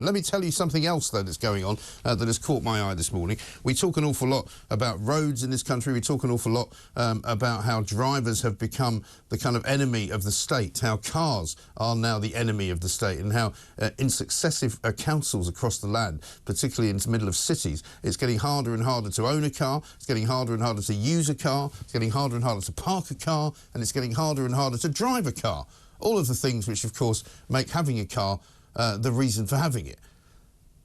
Let me tell you something else, though, that's going on that has caught my eye this morning. We talk an awful lot about roads in this country. We talk an awful lot about how drivers have become the kind of enemy of the state, how cars are now the enemy of the state, and how in successive councils across the land, particularly in the middle of cities, it's getting harder and harder to own a car, it's getting harder and harder to use a car, it's getting harder and harder to park a car, and it's getting harder and harder to drive a car. All of the things which, of course, make having a car the reason for having it.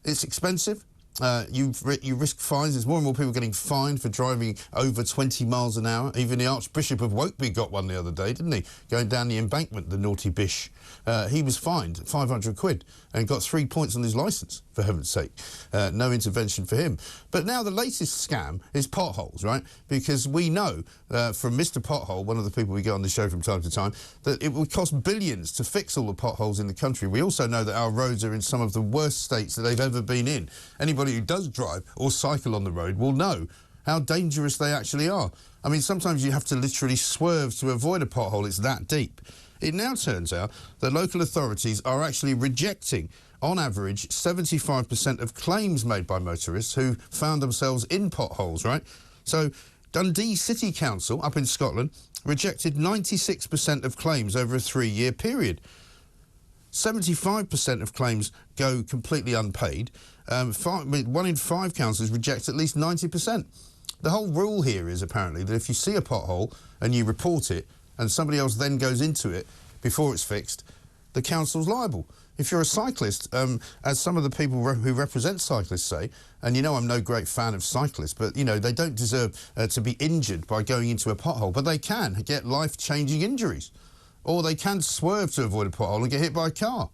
It's expensive. You risk fines. There's more and more people getting fined for driving over 20 miles an hour. Even the Archbishop of Wokeby got one the other day, didn't he? Going down the embankment, the naughty bish. He was fined 500 quid and got 3 points on his licence, for heaven's sake. No intervention for him. But now the latest scam is potholes, right? Because we know from Mr. Pothole, one of the people we get on the show from time to time, that it would cost billions to fix all the potholes in the country. We also know that our roads are in some of the worst states that they've ever been in. Anybody who does drive or cycle on the road will know how dangerous they actually are. I mean, sometimes you have to literally swerve to avoid a pothole. It's that deep. It now turns out that local authorities are actually rejecting, on average, 75% of claims made by motorists who found themselves in potholes, right? So Dundee City Council, up in Scotland, rejected 96% of claims over a 3-year period. 75% of claims go completely unpaid. 1 in 5 councils reject at least 90%. The whole rule here is apparently that if you see a pothole and you report it and somebody else then goes into it before it's fixed, the council's liable. If you're a cyclist, as some of the people who represent cyclists say, and you know I'm no great fan of cyclists, but, you know, they don't deserve to be injured by going into a pothole, but they can get life-changing injuries. Or they can swerve to avoid a pothole and get hit by a car.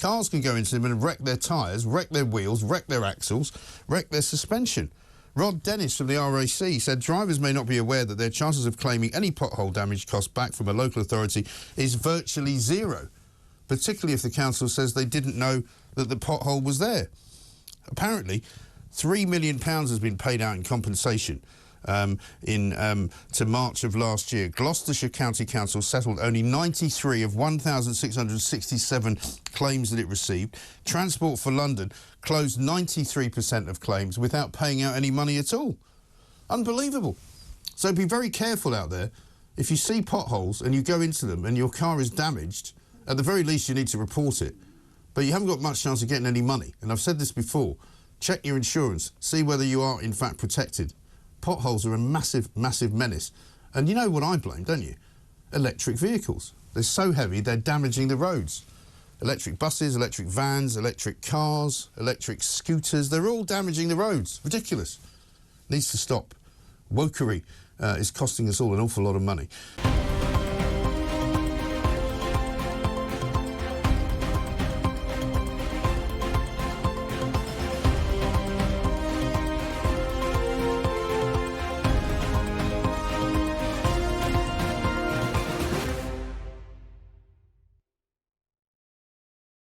Cars can go into them and wreck their tyres, wreck their wheels, wreck their axles, wreck their suspension. Rod Dennis from the RAC said drivers may not be aware that their chances of claiming any pothole damage cost back from a local authority is virtually zero, particularly if the council says they didn't know that the pothole was there. Apparently, £3 million has been paid out in compensation to March of last year. Gloucestershire County Council settled only 93 of 1,667 claims that it received. Transport for London closed 93% of claims without paying out any money at all. Unbelievable. So be very careful out there. If you see potholes and you go into them and your car is damaged, at the very least you need to report it. But you haven't got much chance of getting any money. And I've said this before. Check your insurance. See whether you are in fact protected. Potholes are a massive, massive menace. And you know what I blame, don't you? Electric vehicles. They're so heavy, they're damaging the roads. Electric buses, electric vans, electric cars, electric scooters, they're all damaging the roads. Ridiculous. Needs to stop. Wokery is costing us all an awful lot of money.